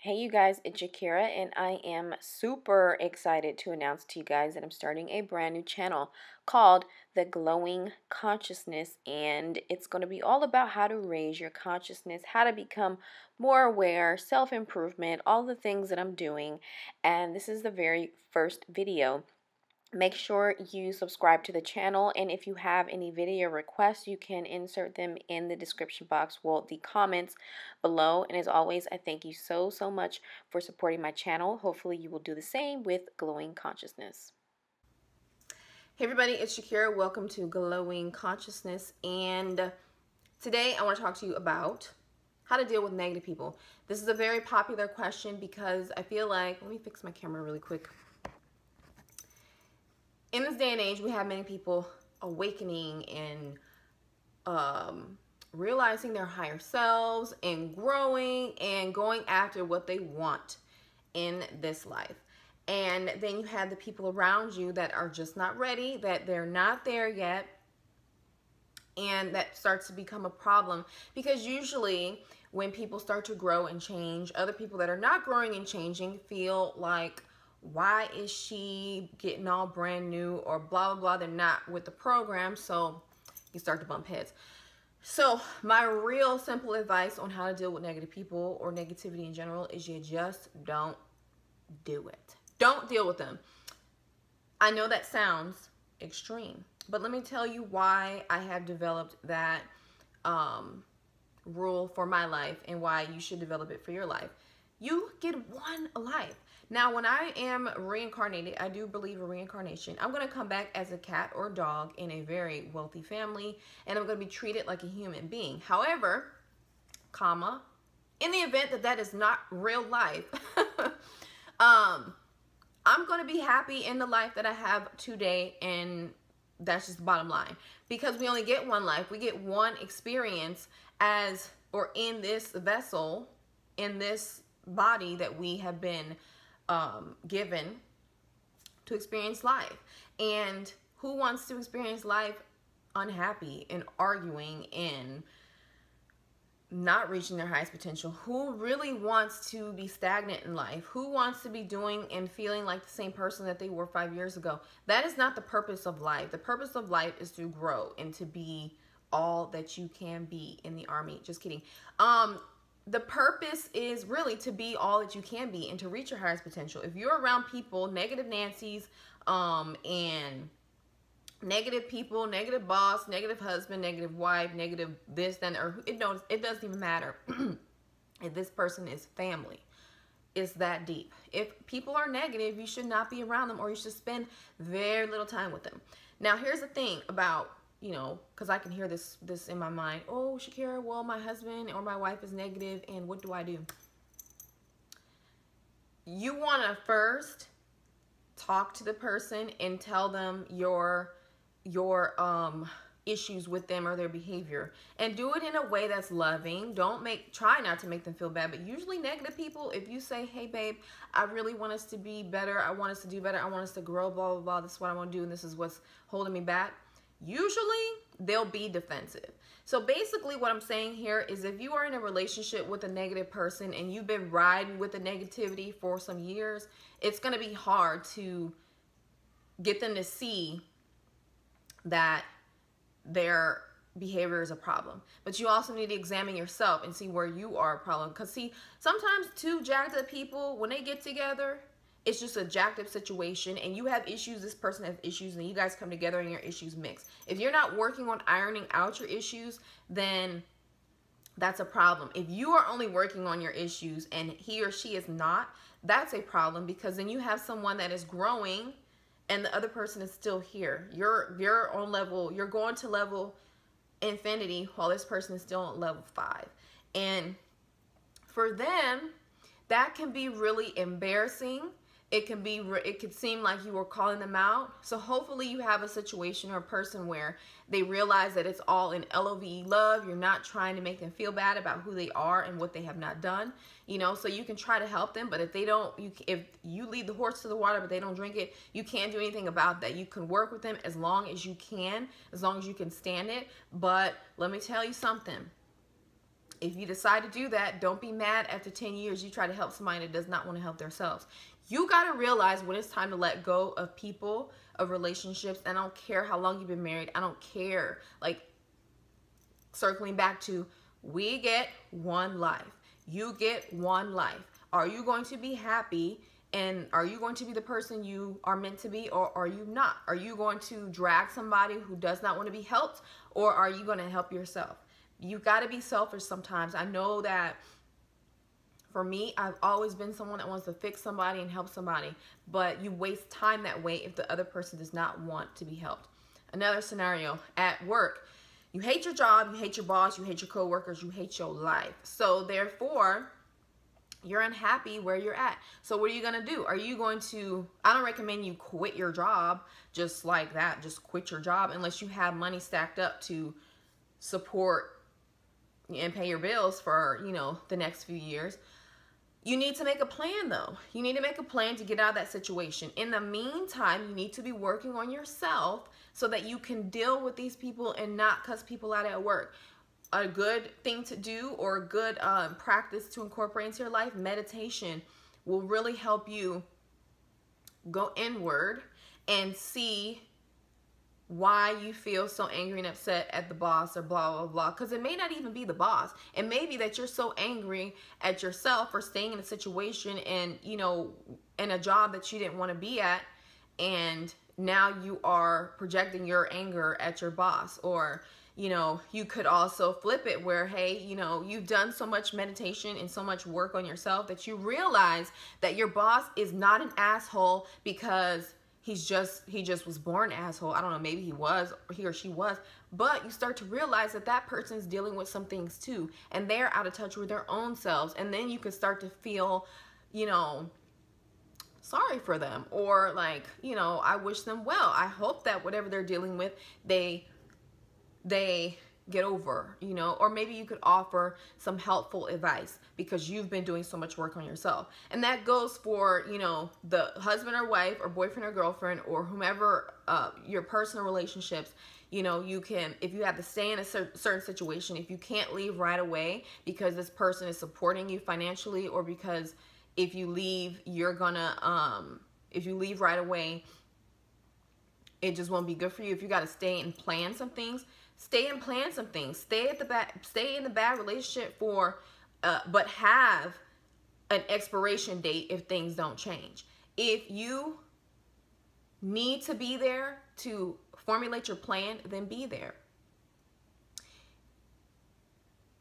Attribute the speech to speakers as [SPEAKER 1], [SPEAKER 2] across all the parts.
[SPEAKER 1] Hey you guys, it's Shakera and I am super excited to announce to you guys that I'm starting a brand new channel called The Glowing Consciousness, and it's going to be all about how to raise your consciousness, how to become more aware, self-improvement, all the things that I'm doing. And this is the very first video. Make sure you subscribe to the channel, and if you have any video requests, you can insert them in the description box, well, the comments below. And as always, I thank you so much for supporting my channel. Hopefully you will do the same with Glowing Consciousness. Hey everybody, it's Shakera. Welcome to Glowing Consciousness, and today I want to talk to you about how to deal with negative people. This is a very popular question because I feel like, let me fix my camera really quick. In this day and age, we have many people awakening and realizing their higher selves and growing and going after what they want in this life. And then you have the people around you that are just not ready, that they're not there yet, and that starts to become a problem, because usually when people start to grow and change, other people that are not growing and changing feel like, why is she getting all brand new, or blah blah blah, they're not with the program, so you start to bump heads. So my real simple advice on how to deal with negative people or negativity in general is you just don't do it. Don't deal with them. I know that sounds extreme, but let me tell you why I have developed that rule for my life and why you should develop it for your life. You get one life. Now, when I am reincarnated, I do believe in reincarnation. I'm going to come back as a cat or dog in a very wealthy family, and I'm going to be treated like a human being. However, in the event that that is not real life, I'm going to be happy in the life that I have today, and that's just the bottom line. Because we only get one life. We get one experience as, or in this vessel, in this body that we have been given to experience life. And who wants to experience life unhappy and arguing and not reaching their highest potential? Who really wants to be stagnant in life? Who wants to be doing and feeling like the same person that they were 5 years ago? That is not the purpose of life. The purpose of life is to grow and to be all that you can be in the army. Just kidding. The purpose is really to be all that you can be and to reach your highest potential. If you're around people, negative Nancy's, and negative people, negative boss, negative husband, negative wife, negative this, then, or it doesn't even matter. If this person is family, it's that deep. If people are negative, you should not be around them, or you should spend very little time with them. Now, here's the thing about, you know, because I can hear this in my mind. Oh, Shakera, well, my husband or my wife is negative, and what do I do? You want to first talk to the person and tell them your issues with them or their behavior, and do it in a way that's loving. Try not to make them feel bad. But usually negative people, if you say, hey babe, I really want us to be better, I want us to do better, I want us to grow, blah blah blah, this is what I want to do and this is what's holding me back, usually they'll be defensive. So basically what I'm saying here is, if you are in a relationship with a negative person and you've been riding with the negativity for some years, it's going to be hard to get them to see that their behavior is a problem. But you also need to examine yourself and see where you are a problem. Because see, sometimes two jacked up people, when they get together, it's just a jacked up situation, and you have issues, this person has issues, and you guys come together and your issues mix. If you're not working on ironing out your issues, then that's a problem. If you are only working on your issues and he or she is not, that's a problem, because then you have someone that is growing and the other person is still here. You're on level, you're going to level infinity while this person is still on level 5. And for them, that can be really embarrassing. It could seem like you were calling them out. So hopefully you have a situation or a person where they realize that it's all in LOVE, love. You're not trying to make them feel bad about who they are and what they have not done. You know, so you can try to help them. But if they don't, if you lead the horse to the water but they don't drink it, you can't do anything about that. You can work with them as long as you can stand it. But let me tell you something. If you decide to do that, don't be mad after 10 years you try to help somebody that does not want to help themselves. You got to realize when it's time to let go of people, of relationships. And I don't care how long you've been married. I don't care. Like, circling back to, we get one life. You get one life. Are you going to be happy? And are you going to be the person you are meant to be, or are you not? Are you going to drag somebody who does not want to be helped, or are you going to help yourself? You got to be selfish sometimes. I know that for me, I've always been someone that wants to fix somebody and help somebody, but you waste time that way if the other person does not want to be helped. Another scenario, at work. You hate your job, you hate your boss, you hate your coworkers, you hate your life. So therefore, you're unhappy where you're at. So what are you going to do? Are you going to, I don't recommend you quit your job just like that. Just quit your job unless you have money stacked up to support and pay your bills for, you know, the next few years. You need to make a plan though. You need to make a plan to get out of that situation. In the meantime, you need to be working on yourself so that you can deal with these people and not cuss people out at work. A good thing to do, or a good practice to incorporate into your life, meditation, will really help you go inward and see why you feel so angry and upset at the boss or blah, blah, blah. Because it may not even be the boss. It may be that you're so angry at yourself for staying in a situation and, you know, in a job that you didn't want to be at. And now you are projecting your anger at your boss. Or, you know, you could also flip it where, hey, you know, you've done so much meditation and so much work on yourself that you realize that your boss is not an asshole because he just was born an asshole. I don't know, maybe he or she was, but you start to realize that that person's dealing with some things too, and they're out of touch with their own selves. And then you can start to feel, you know, sorry for them, or like, you know, I wish them well. I hope that whatever they're dealing with, they get over, you know. Or maybe you could offer some helpful advice because you've been doing so much work on yourself. And that goes for, you know, the husband or wife or boyfriend or girlfriend or whomever, your personal relationships. You know, you can, if you have to stay in a certain situation, if you can't leave right away because this person is supporting you financially, or because if you leave, you're gonna, if you leave right away, it just won't be good for you. If you got to stay and plan some things, stay and plan some things. Stay in the bad relationship for, but have an expiration date if things don't change. If you need to be there to formulate your plan, then be there.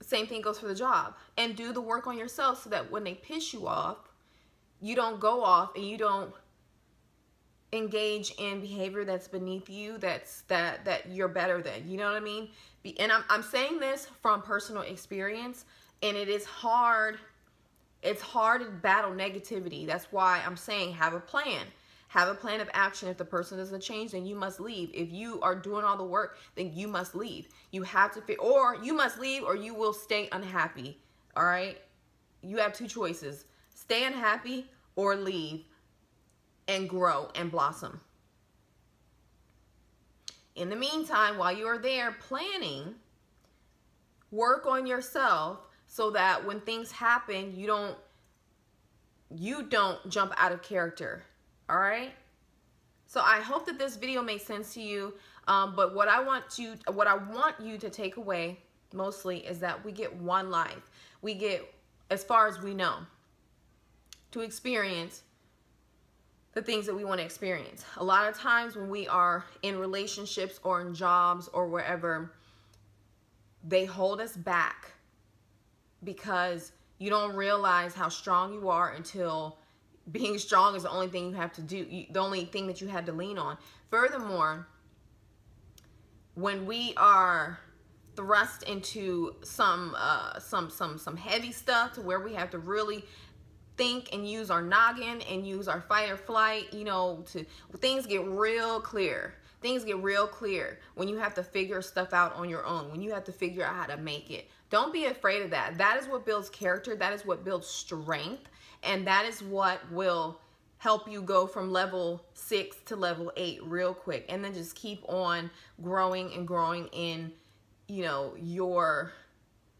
[SPEAKER 1] Same thing goes for the job. And do the work on yourself so that when they piss you off, you don't go off and you don't engage in behavior that's beneath you, that you're better than, you know what I mean? And I'm saying this from personal experience, and it is hard. It's hard to battle negativity. That's why I'm saying have a plan. Have a plan of action. If the person doesn't change, then you must leave. If you are doing all the work, then you must leave. You have to or you must leave, or you will stay unhappy. All right? You have two choices. Stay unhappy or leave and grow and blossom. In the meantime, while you are there planning, work on yourself so that when things happen, you don't jump out of character. All right? So I hope that this video made sense to you. But what I want you to take away mostly is that we get one life. We get, as far as we know, to experience the things that we want to experience. A lot of times when we are in relationships or in jobs or wherever, they hold us back because you don't realize how strong you are until being strong is the only thing you have to do, the only thing that you have to lean on. Furthermore, when we are thrust into some heavy stuff to where we have to really think and use our noggin and use our fight or flight, you know, things get real clear. Things get real clear when you have to figure stuff out on your own, when you have to figure out how to make it. Don't be afraid of that. That is what builds character. That is what builds strength. And that is what will help you go from level 6 to level 8 real quick. And then just keep on growing and growing in, you know, your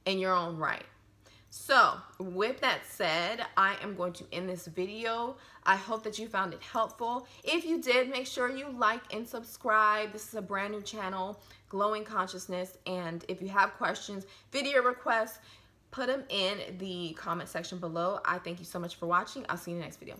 [SPEAKER 1] in your own right. So with that said, I am going to end this video. I hope that you found it helpful. If you did, make sure you like and subscribe. This is a brand new channel, Glowing Consciousness. And if you have questions, video requests, put them in the comment section below. I thank you so much for watching. I'll see you in the next video.